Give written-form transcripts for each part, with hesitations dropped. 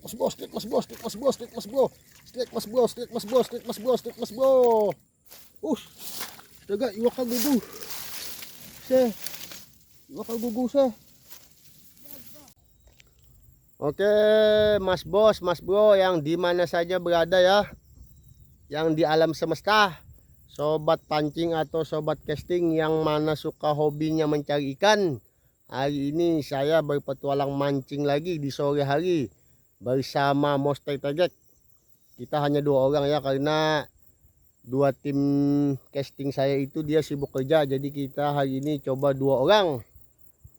mas bro, strik mas bro, strik mas bro, strik mas bro, strik mas bro, strik mas bro, strik mas bro, strik mas bro. Astaga, iwak gugu. Iwak gugu Oke, mas bos, mas bro yang di mana saja berada ya, yang di alam semesta, sobat pancing atau sobat casting yang mana suka hobinya mencari ikan. Hari ini saya berpetualang mancing lagi di sore hari bersama Monster Tegek. Kita hanya 2 orang ya, karena 2 tim casting saya itu dia sibuk kerja, jadi kita hari ini coba 2 orang.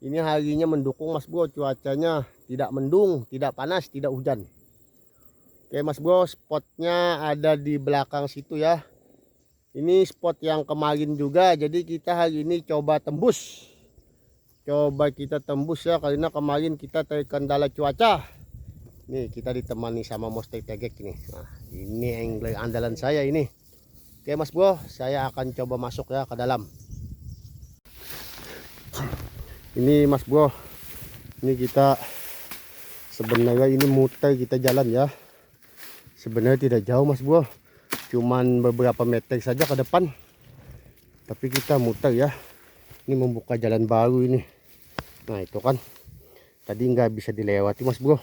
Ini harinya mendukung mas bro, cuacanya tidak mendung, tidak panas, tidak hujan. Oke mas bro, spotnya ada di belakang situ ya. Ini spot yang kemarin juga, jadi kita hari ini coba tembus. Coba kita tembus ya, karena kemarin kita terkendala cuaca. Nih kita ditemani sama Monster Tegek ini. Nah, ini angler andalan saya ini. Oke mas bro, saya akan coba masuk ya ke dalam. Ini mas bro, ini kita sebenarnya ini muter kita jalan ya. Sebenarnya tidak jauh mas bro, cuman beberapa meter saja ke depan. Tapi kita muter ya. Ini membuka jalan baru ini. Nah itu kan tadi nggak bisa dilewati mas bro.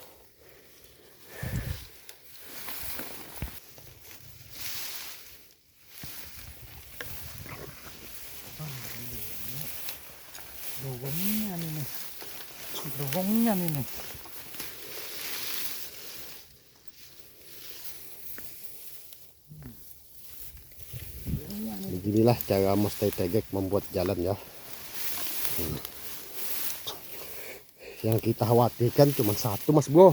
Beruangnya nih. Beginilah cara Monster Tegek membuat jalan ya. Yang kita khawatirkan cuma satu mas bro,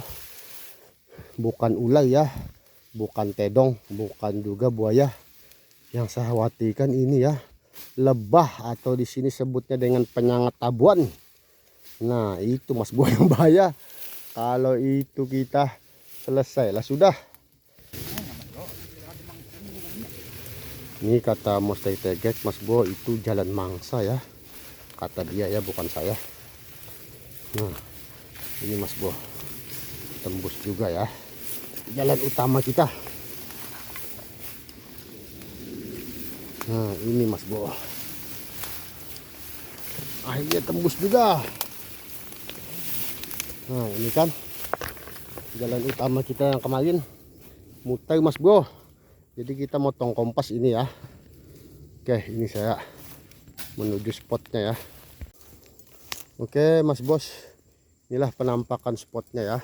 bukan ular ya, bukan tedong, bukan juga buaya. Yang saya khawatirkan ini ya, lebah atau di sini sebutnya dengan penyangat tabuan. Nah itu mas bro yang bahaya. Kalau itu kita selesai lah sudah. Ini kata Monster Tegek mas bro, itu jalan mangsa ya, kata dia ya, bukan saya. Nah ini mas bro, tembus juga ya jalan utama kita. Nah ini mas bro, akhirnya tembus juga. Nah ini kan jalan utama kita yang kemarin muter mas bro, jadi kita motong kompas ini ya. Oke, ini saya menuju spotnya ya. Oke mas bos, inilah penampakan spotnya ya.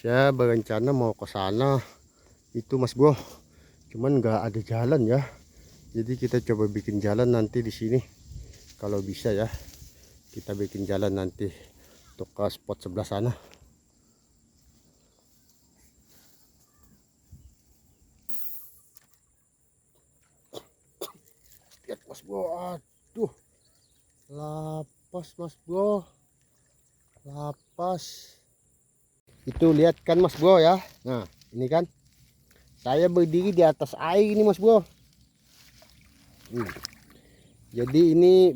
Saya berencana mau ke sana itu mas bro, cuman nggak ada jalan ya. Jadi kita coba bikin jalan nanti di sini kalau bisa ya. Kita bikin jalan nanti untuk ke spot sebelah sana. Lihat mas bro, aduh, lapas mas bro, lapas. Itu lihat kan mas bro ya. Nah ini kan saya berdiri di atas air ini mas bro. Jadi ini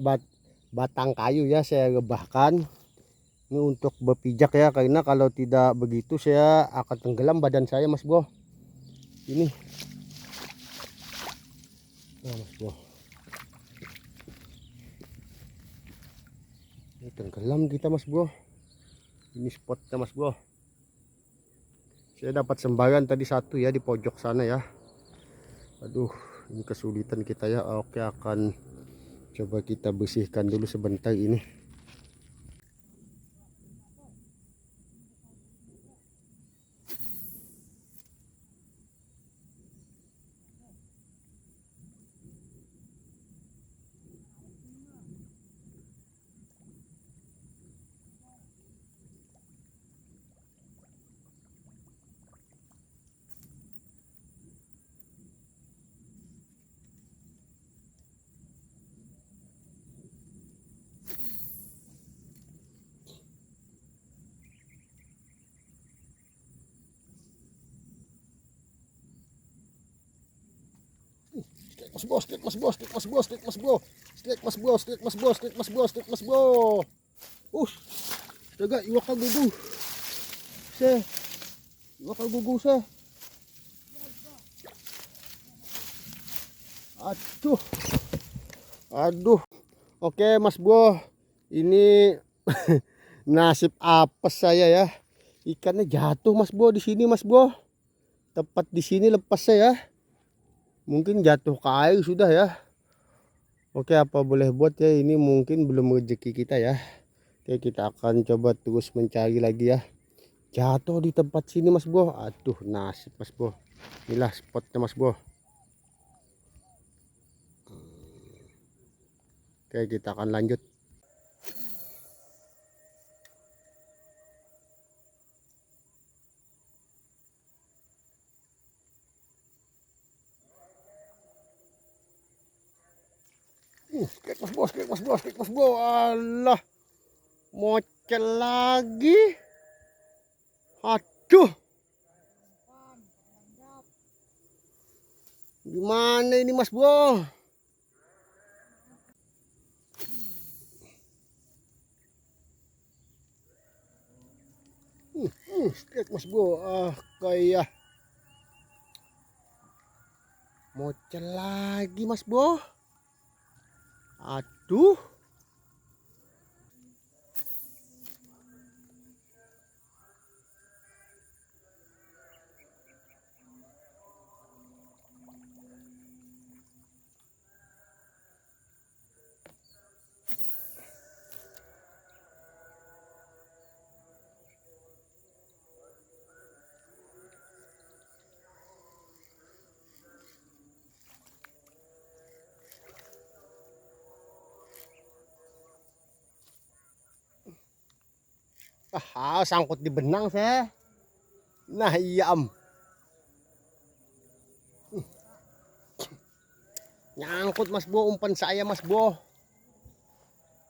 batang kayu ya saya rebahkan ini untuk berpijak ya, karena kalau tidak begitu saya akan tenggelam badan saya mas bro. Ini nah, mas bro, ini tenggelam kita mas bro. Ini spotnya mas bro. Saya dapat sembaran tadi satu ya di pojok sana ya. Aduh, ini kesulitan kita ya. Oke, akan coba kita bersihkan dulu sebentar ini. Mas bro, strik mas bro, strik mas bro, strik mas bro, strik mas bro, strik mas bro, strik mas bro, strik mas bro. Daga, iwak ka gugu. Se. Iwak ka gugu se. Aduh. Aduh. Oke, Mas Bro. Ini nasib apes saya ya. Ikannya jatuh Mas Bro di sini Mas Bro. Tepat di sini lepas saya. Mungkin jatuh ke air sudah ya. Oke, apa boleh buat ya, ini mungkin belum rezeki kita ya. Oke, kita akan coba terus mencari lagi ya. Jatuh di tempat sini Mas Bro. Aduh, nasib Mas Bro. Inilah spotnya Mas Bro. Oke, kita akan lanjut. Skek Mas Bro, skek Mas Bro, skek Mas Bro. Allah. Mocel lagi. Aduh. Gimana ini Mas Bro? Skek Mas Bro. Kayak mocel lagi Mas Bro. Aduh. Sangkut di benang saya. Nah iya nyangkut Mas Bro, umpan saya Mas Bro.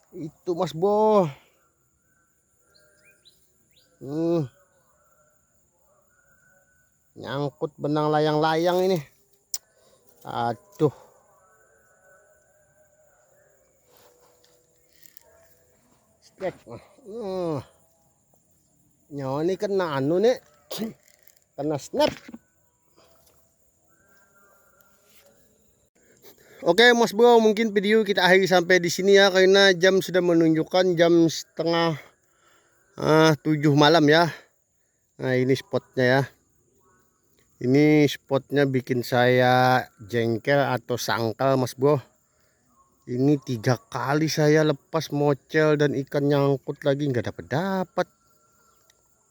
Itu Mas Bro. Nyangkut benang layang-layang ini. Aduh. Stek. Nyawa ini kena anu nih. Kena snap. Oke Mas Bro, mungkin video kita akhiri sampai di sini ya, karena jam sudah menunjukkan jam setengah 7 malam ya. Nah ini spotnya ya. Ini spotnya bikin saya jengkel atau sangkal Mas Bro. Ini 3 kali saya lepas mocel dan ikan nyangkut lagi nggak dapat.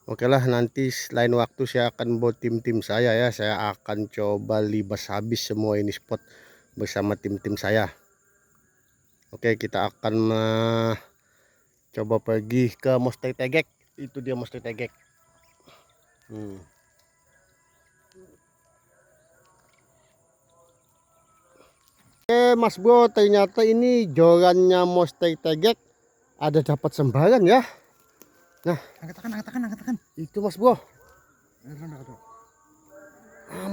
Oke lah, nanti lain waktu saya akan bawa tim-tim saya ya. Saya akan coba libas habis semua ini spot bersama tim-tim saya. Oke, kita akan coba pergi ke Monster Tegek. Itu dia Monster Tegek. Oke Mas Bro, ternyata ini jorannya Monster Tegek ada dapat sembaran ya. Nah, angkatkan. Itu Mas Bro.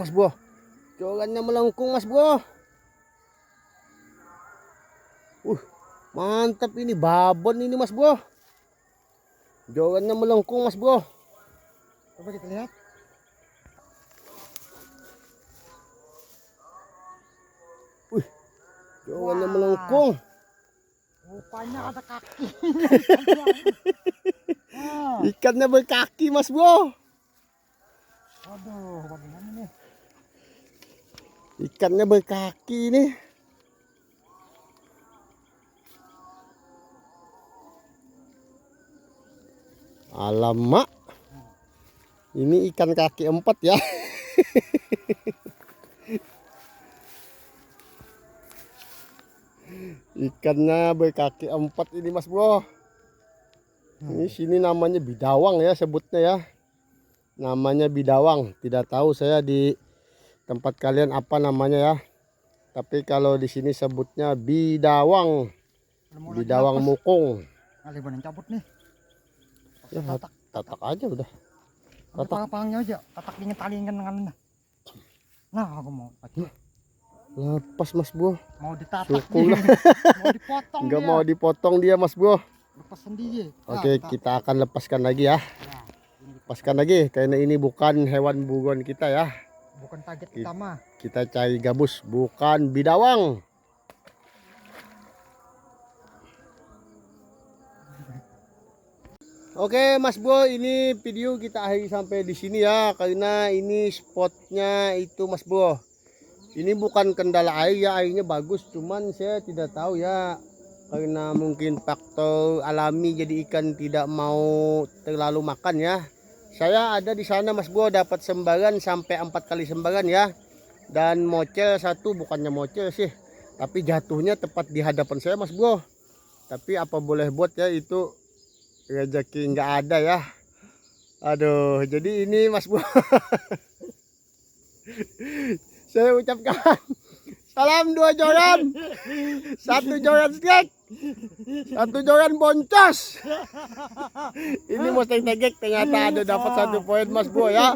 Mas Bro. Jorannya melengkung Mas Bro. Mantap ini babon ini Mas Bro. Jorannya melengkung Mas Bro. Coba kita lihat. Jorannya melengkung. Rupanya ada kaki. Ikannya berkaki Mas Bro. Aduh, bagaimana nih? Ikannya berkaki nih. Alamak. Ini ikan kaki 4 ya. Ikannya berkaki 4 ini Mas Bro. Ini sini namanya bidawang ya sebutnya ya. Namanya bidawang. Tidak tahu saya di tempat kalian apa namanya ya. Tapi kalau di sini sebutnya bidawang. Bidawang mukung. Kali bener cabut nih. Ya, tatak aja udah. Tatak pangnya aja. Tatak dingin talingan dengan. Nah, aku mau. Lepas Mas Bro. Mau ditatak. Syukur lah. Mau dipotong. Enggak mau dipotong dia Mas Bro. lepas sendiri. Oke, kita akan lepaskan lagi ya. Lepaskan lagi karena ini bukan hewan buruan kita ya. Bukan target kita mah. Kita cari gabus, bukan bidawang. Oke Mas Bro, ini video kita akhiri sampai di sini ya, karena ini spotnya itu Mas Bro. Ini bukan kendala air ya, airnya bagus, cuman saya tidak tahu ya, karena mungkin faktor alami jadi ikan tidak mau terlalu makan ya. Saya ada di sana Mas Bro, dapat sembaran sampai 4 kali sembaran ya. Dan mocel satu, bukannya mocel sih, tapi jatuhnya tepat di hadapan saya Mas Bro. Tapi apa boleh buat ya, itu rezeki nggak ada ya. Aduh, jadi ini Mas Bro. Saya ucapkan salam 2 joran, 1 joran strike, 1 joran boncos. Ini mustang tegek ternyata ada dapat 1 poin Mas Bro ya.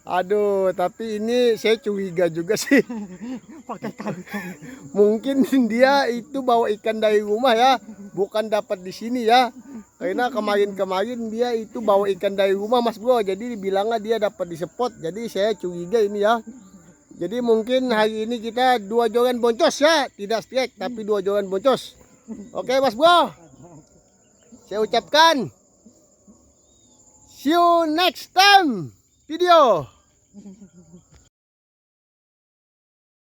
Aduh, tapi ini saya curiga juga sih. Pakai kantong. Mungkin dia itu bawa ikan dari rumah ya, bukan dapat di sini ya. Karena kemarin dia itu bawa ikan dari rumah Mas Bro, jadi dibilangnya dia dapat di spot. Jadi saya curiga ini ya. Jadi mungkin hari ini kita 2 joran boncos ya, tidak strike tapi 2 joran boncos. Oke Mas Bro, saya ucapkan see you next time video.